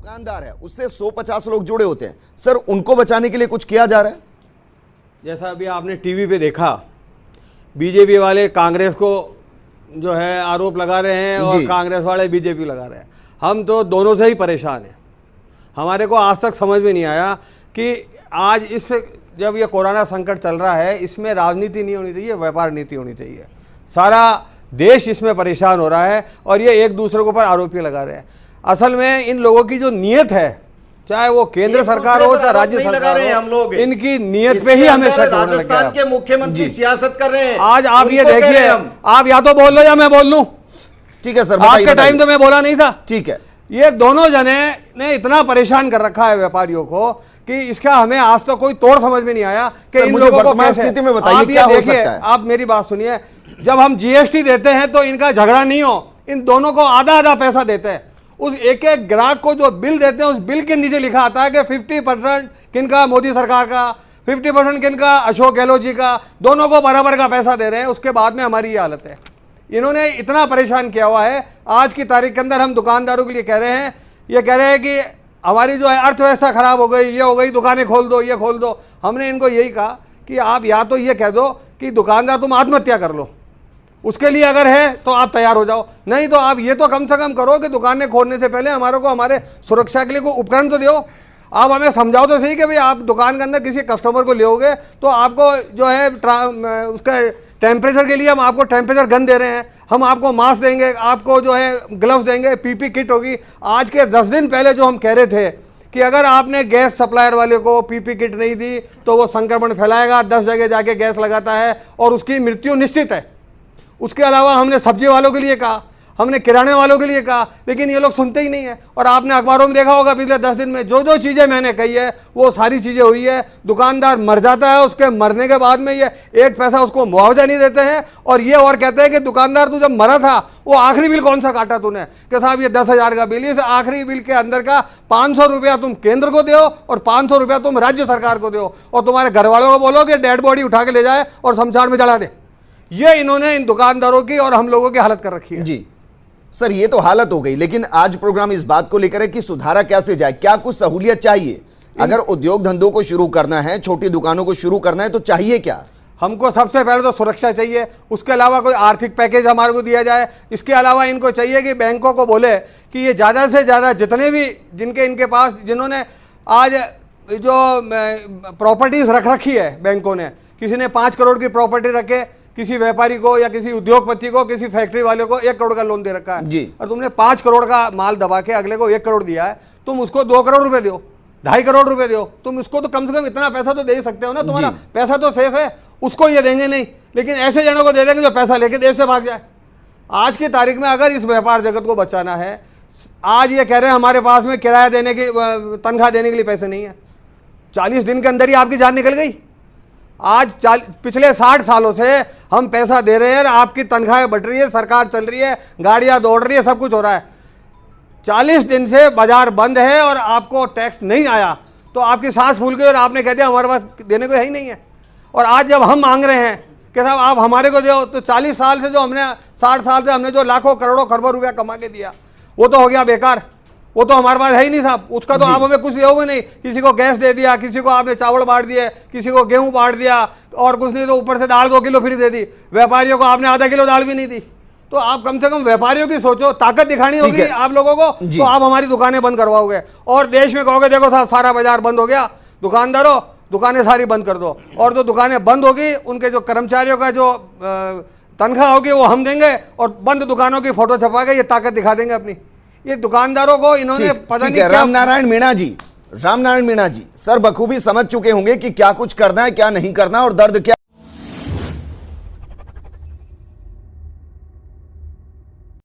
दुकानदार है उससे 150 लोग जुड़े होते हैं, सर उनको बचाने के लिए कुछ किया जा रहा है? जैसा अभी आपने टीवी पे देखा, बीजेपी वाले कांग्रेस को जो है आरोप लगा रहे हैं और कांग्रेस वाले बीजेपी लगा रहे हैं। हम तो दोनों से ही परेशान हैं। हमारे को आज तक समझ में नहीं आया कि आज इस जब ये कोरोना संकट चल रहा है, इसमें राजनीति नहीं होनी चाहिए, व्यापार नीति होनी चाहिए। सारा देश इसमें परेशान हो रहा है और ये एक दूसरे के ऊपर आरोप लगा रहे हैं। असल में इन लोगों की जो नीयत है, चाहे वो केंद्र सरकार हो चाहे राज्य सरकार हो, हम लोग इनकी नीयत पे ही हमें शक होने लगा। राजस्थान के मुख्यमंत्री सियासत कर रहे हैं। आज आप ये देखिए, आप या तो बोल लो या मैं बोल लूं। ठीक है सर, आपके टाइम तो मैं बोला नहीं था। ठीक है, ये दोनों जने ने इतना परेशान कर रखा है व्यापारियों को कि इसका हमें आज तक कोई तोड़ समझ में नहीं आया कि इन लोगों को कैसे। स्थिति में बताइए क्या हो सकता है? आप मेरी बात सुनिए, जब हम जीएसटी देते हैं तो इनका झगड़ा नहीं हो, इन दोनों को आधा आधा पैसा देते हैं। उस एक एक ग्राहक को जो बिल देते हैं, उस बिल के नीचे लिखा आता है कि 50% किनका मोदी सरकार का, 50% किनका अशोक गहलोत जी का, दोनों को बराबर का पैसा दे रहे हैं। उसके बाद में हमारी ये हालत है। इन्होंने इतना परेशान किया हुआ है। आज की तारीख के अंदर हम दुकानदारों के लिए कह रहे हैं, ये कह रहे हैं कि हमारी जो है अर्थव्यवस्था खराब हो गई, ये हो गई, दुकानें खोल दो, ये खोल दो। हमने इनको यही कहा कि आप या तो ये कह दो कि दुकानदार तुम आत्महत्या कर लो, उसके लिए अगर है तो आप तैयार हो जाओ, नहीं तो आप ये तो कम से कम करो कि दुकानें खोलने से पहले हमारे को हमारे सुरक्षा के लिए कोई उपकरण तो दो। आप हमें समझाओ तो सही कि भाई आप दुकान के अंदर किसी कस्टमर को लोगे तो आपको जो है उसका टेम्परेचर के लिए हम आपको टेम्परेचर गन दे रहे हैं, हम आपको मास्क देंगे, आपको जो है ग्लव्स देंगे, पीपी किट होगी। आज के 10 दिन पहले जो हम कह रहे थे कि अगर आपने गैस सप्लायर वाले को पीपी किट नहीं दी तो वो संक्रमण फैलाएगा, 10 जगह जाके गैस लगाता है और उसकी मृत्यु निश्चित है। उसके अलावा हमने सब्जी वालों के लिए कहा, हमने किराने वालों के लिए कहा, लेकिन ये लोग सुनते ही नहीं है। और आपने अखबारों में देखा होगा पिछले 10 दिन में जो जो चीज़ें मैंने कही है वो सारी चीज़ें हुई है। दुकानदार मर जाता है, उसके मरने के बाद में ये एक पैसा उसको मुआवजा नहीं देते हैं और ये और कहते हैं कि दुकानदार तू जब मरा था वो आखिरी बिल कौन सा काटा तूने, कि साहब ये 10,000 का बिल, इस आखिरी बिल के अंदर का 500 रुपया तुम केंद्र को दो और 500 रुपया तुम राज्य सरकार को दो और तुम्हारे घर वालों को बोलो कि डेड बॉडी उठा के ले जाए और शमशान में जला दे। ये इन्होंने इन दुकानदारों की और हम लोगों की हालत कर रखी है। जी सर, ये तो हालत हो गई, लेकिन आज प्रोग्राम इस बात को लेकर है कि सुधारा कैसे जाए, क्या कुछ सहूलियत चाहिए? अगर उद्योग धंधों को शुरू करना है, छोटी दुकानों को शुरू करना है तो चाहिए क्या? हमको सबसे पहले तो सुरक्षा चाहिए, उसके अलावा कोई आर्थिक पैकेज हमारे को दिया जाए। इसके अलावा इनको चाहिए कि बैंकों को बोले कि ये ज़्यादा से ज़्यादा जितने भी जिनके इनके पास जिन्होंने आज जो प्रॉपर्टीज रख रखी है बैंकों ने, किसी ने 5 करोड़ की प्रॉपर्टी रखे, किसी व्यापारी को या किसी उद्योगपति को, किसी फैक्ट्री वाले को 1 करोड़ का लोन दे रखा है जी, और तुमने 5 करोड़ का माल दबा के अगले को 1 करोड़ दिया है, तुम उसको 2 करोड़ रुपए दो, 2.5 करोड़ रुपए दो, तुम उसको तो कम से कम इतना पैसा तो दे ही सकते हो ना, तुम्हारा पैसा तो सेफ है। उसको ये देंगे नहीं, लेकिन ऐसे जनों को दे देंगे जो पैसा लेके देश से भाग जाए। आज की तारीख में अगर इस व्यापार जगत को बचाना है, आज ये कह रहे हैं हमारे पास में किराया देने की, तनख्वाह देने के लिए पैसे नहीं है। 40 दिन के अंदर ही आपकी जान निकल गई। आज पिछले 60 सालों से हम पैसा दे रहे हैं, आपकी तनख्वाहें बढ़ रही है, सरकार चल रही है, गाड़ियां दौड़ रही है, सब कुछ हो रहा है। 40 दिन से बाजार बंद है और आपको टैक्स नहीं आया तो आपकी सांस फूल गई और आपने कह दिया हमारे पास देने को है ही नहीं है। और आज जब हम मांग रहे हैं कि साहब आप हमारे को दो, तो 40 साल से जो हमने 60 साल से हमने जो लाखों करोड़ों खरबों रुपया कमा के दिया वो तो हो गया बेकार, वो तो हमारे पास है ही नहीं साहब। उसका तो आप हमें कुछ दोगे नहीं। किसी को गैस दे दिया, किसी को आपने चावल बांट दिए, किसी को गेहूं बांट दिया और कुछ नहीं तो ऊपर से दाल 2 किलो फ्री दे दी। व्यापारियों को आपने आधा किलो दाल भी नहीं दी। तो आप कम से कम व्यापारियों की सोचो, ताकत दिखानी होगी आप लोगों को, तो आप हमारी दुकानें बंद करवाओगे और देश में कहोगे देखो साहब सारा बाजार बंद हो गया, दुकानदारों दुकानें सारी बंद कर दो। और जो दुकानें बंद होगी उनके जो कर्मचारियों का जो तनख्वाह होगी वो हम देंगे और बंद दुकानों की फोटो छपा के ये ताकत दिखा देंगे अपनी। ये दुकानदारों को इन्होंने पता नहीं क्या। रामनारायण मीणा जी सर बखूबी समझ चुके होंगे कि क्या कुछ करना है क्या नहीं करना और दर्द क्या